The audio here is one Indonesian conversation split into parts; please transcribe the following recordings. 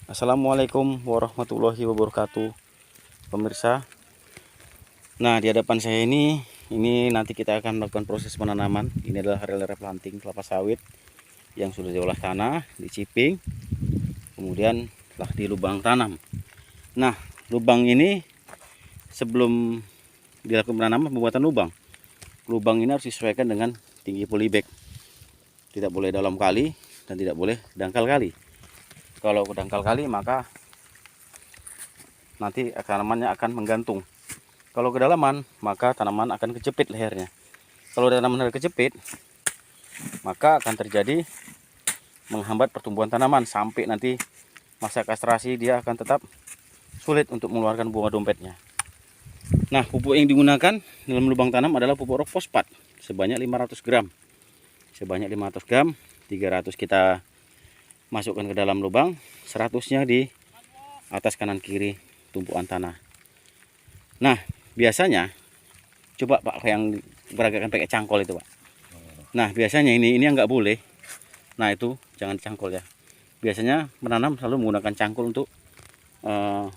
Assalamualaikum warahmatullahi wabarakatuh, pemirsa. Nah, di hadapan saya ini nanti kita akan melakukan proses penanaman. Ini adalah area replanting kelapa sawit yang sudah diolah tanah, diciping, kemudian telah di lubang tanam. Nah, lubang ini sebelum dilakukan penanaman pembuatan lubang ini harus disesuaikan dengan tinggi polybag. Tidak boleh dalam kali dan tidak boleh dangkal kali. Kalau dangkal kali maka nanti tanamannya akan menggantung. Kalau kedalaman maka tanaman akan kejepit lehernya. Kalau tanaman kejepit maka akan terjadi menghambat pertumbuhan tanaman sampai nanti masa kastrasi dia akan tetap sulit untuk mengeluarkan bunga dompetnya. Nah, pupuk yang digunakan dalam lubang tanam adalah pupuk rock fosfat sebanyak 500 gram. Sebanyak 500 gram, 300 kita masukkan ke dalam lubang, 100-nya di atas kanan kiri tumpukan tanah. Nah, biasanya coba Pak yang peragakan pakai cangkol itu, Pak. Nah, biasanya ini yang nggak boleh. Nah, itu jangan cangkol ya. Biasanya menanam selalu menggunakan cangkul untuk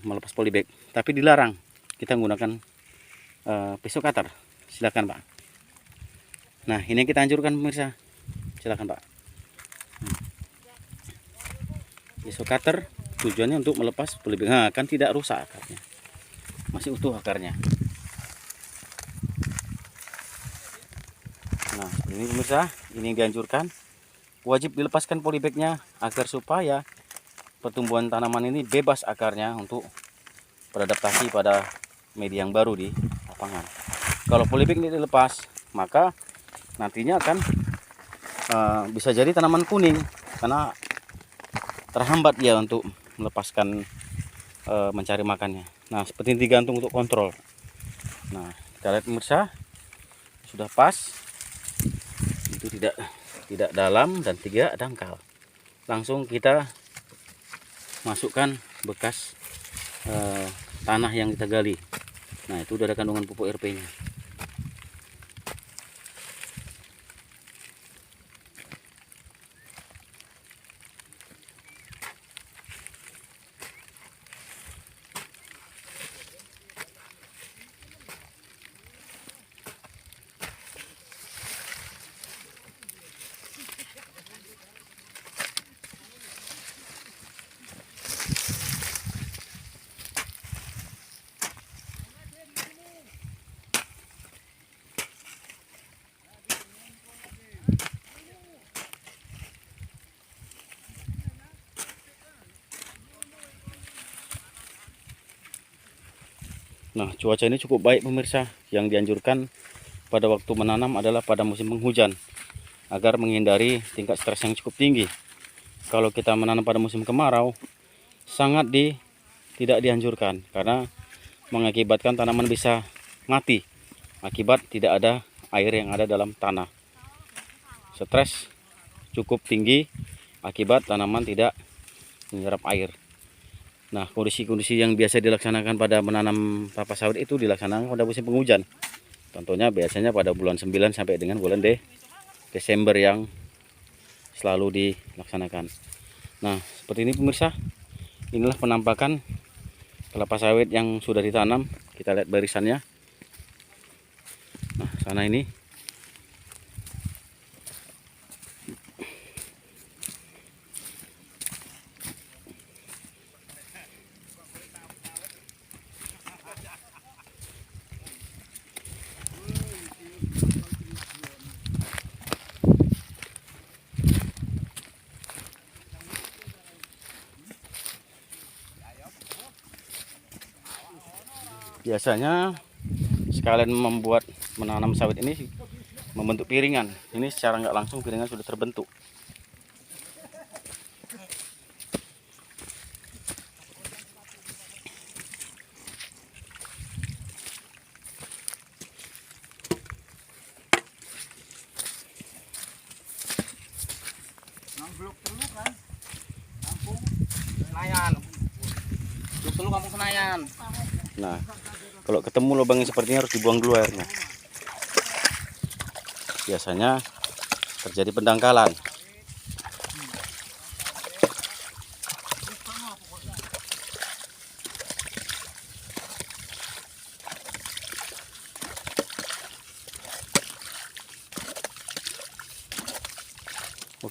melepas polybag, tapi dilarang kita menggunakan pisau cutter. Silakan, Pak. Nah, ini yang kita anjurkan pemirsa. Silakan, Pak. Pisau cutter tujuannya untuk melepas polybag. Nah, kan tidak rusak akarnya, masih utuh akarnya. Nah, ini pemirsa, ini dianjurkan wajib dilepaskan polybagnya agar supaya pertumbuhan tanaman ini bebas akarnya untuk beradaptasi pada media yang baru di lapangan. Kalau polybag ini dilepas, maka nantinya akan bisa jadi tanaman kuning karena terhambat dia untuk melepaskan mencari makannya. Nah, seperti ini digantung untuk kontrol. Nah, kita lihat pemirsa, sudah pas. Itu tidak dalam dan tidak dangkal. Langsung kita masukkan bekas tanah yang kita gali. Nah, itu udah ada kandungan pupuk RP-nya. Nah, cuaca ini cukup baik pemirsa. Yang dianjurkan pada waktu menanam adalah pada musim penghujan agar menghindari tingkat stres yang cukup tinggi. Kalau kita menanam pada musim kemarau sangat tidak dianjurkan karena mengakibatkan tanaman bisa mati akibat tidak ada air yang ada dalam tanah. Stres cukup tinggi akibat tanaman tidak menyerap air. Nah, kondisi-kondisi yang biasa dilaksanakan pada menanam kelapa sawit itu dilaksanakan pada musim penghujan. Contohnya biasanya pada bulan 9 sampai dengan bulan Desember yang selalu dilaksanakan. Nah, seperti ini pemirsa. Inilah penampakan kelapa sawit yang sudah ditanam. Kita lihat barisannya. Nah, sana ini. Biasanya sekalian menanam sawit ini membentuk piringan. Ini secara nggak langsung piringan sudah terbentuk. Kampung Senayan. Nah, kalau ketemu lubang yang seperti ini harus dibuang dulu airnya. Biasanya terjadi pendangkalan.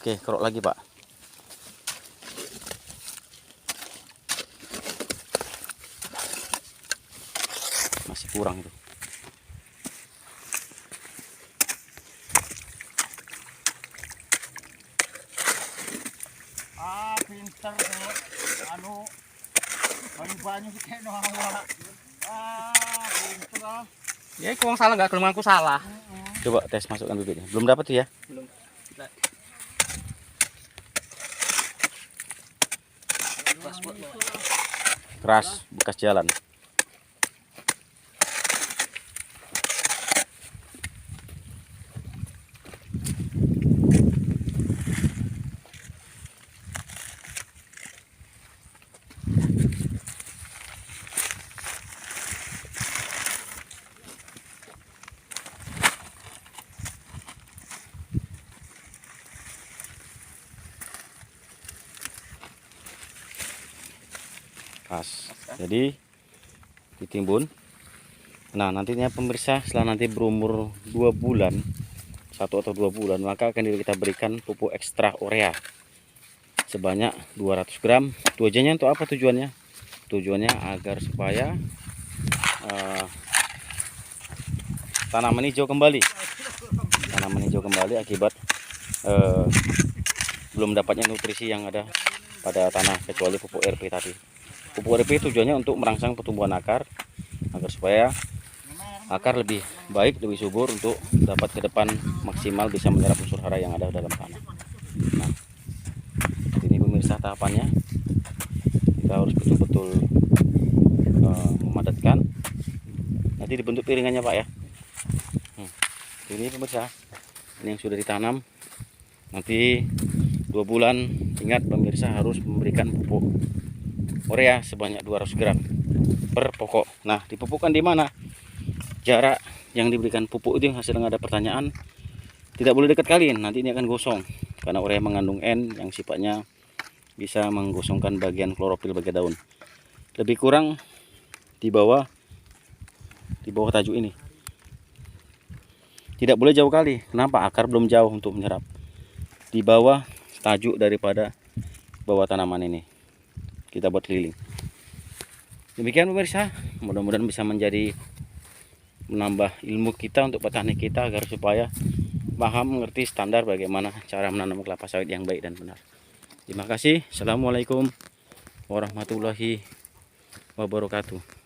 Oke, kerok lagi Pak. Masih kurang itu. Pinter tuh. Anu banyak sih kayak awak. Pinter ah. Ya, aku salah nggak kelemahan aku salah. Coba tes masukkan bibitnya. Belum dapat tuh ya? Belum. Keras, bekas jalan. Pas. Jadi ditimbun. Nah, nantinya pemirsa setelah nanti berumur 2 bulan, 1 atau 2 bulan, maka akan kita berikan pupuk ekstra urea sebanyak 200 gram. Tujuannya untuk apa tujuannya? Tujuannya agar supaya tanaman hijau kembali. Tanaman hijau kembali akibat belum dapatnya nutrisi yang ada pada tanah, kecuali pupuk RP tadi. Pupuk RP tujuannya untuk merangsang pertumbuhan akar agar supaya akar lebih baik, lebih subur untuk dapat ke depan maksimal bisa menyerap unsur hara yang ada dalam tanah. Nah, ini pemirsa tahapannya. Kita harus betul-betul memadatkan. Nanti dibentuk piringannya Pak ya. Ini pemirsa, ini yang sudah ditanam. Nanti 2 bulan, ingat pemirsa harus memberikan pupuk urea sebanyak 200 gram per pokok. Nah, dipupukkan di mana? Jarak yang diberikan pupuk itu hasil ada pertanyaan. Tidak boleh dekat kali, nanti ini akan gosong karena urea mengandung N yang sifatnya bisa menggosongkan bagian klorofil bagian daun. Lebih kurang di bawah tajuk ini. Tidak boleh jauh kali. Kenapa? Akar belum jauh untuk menyerap. Di bawah tajuk daripada bawah tanaman ini. Kita buat keliling. Demikian pemirsa, mudah-mudahan bisa menambah ilmu kita untuk petani kita agar supaya paham mengerti standar bagaimana cara menanam kelapa sawit yang baik dan benar. Terima kasih. Assalamualaikum warahmatullahi wabarakatuh.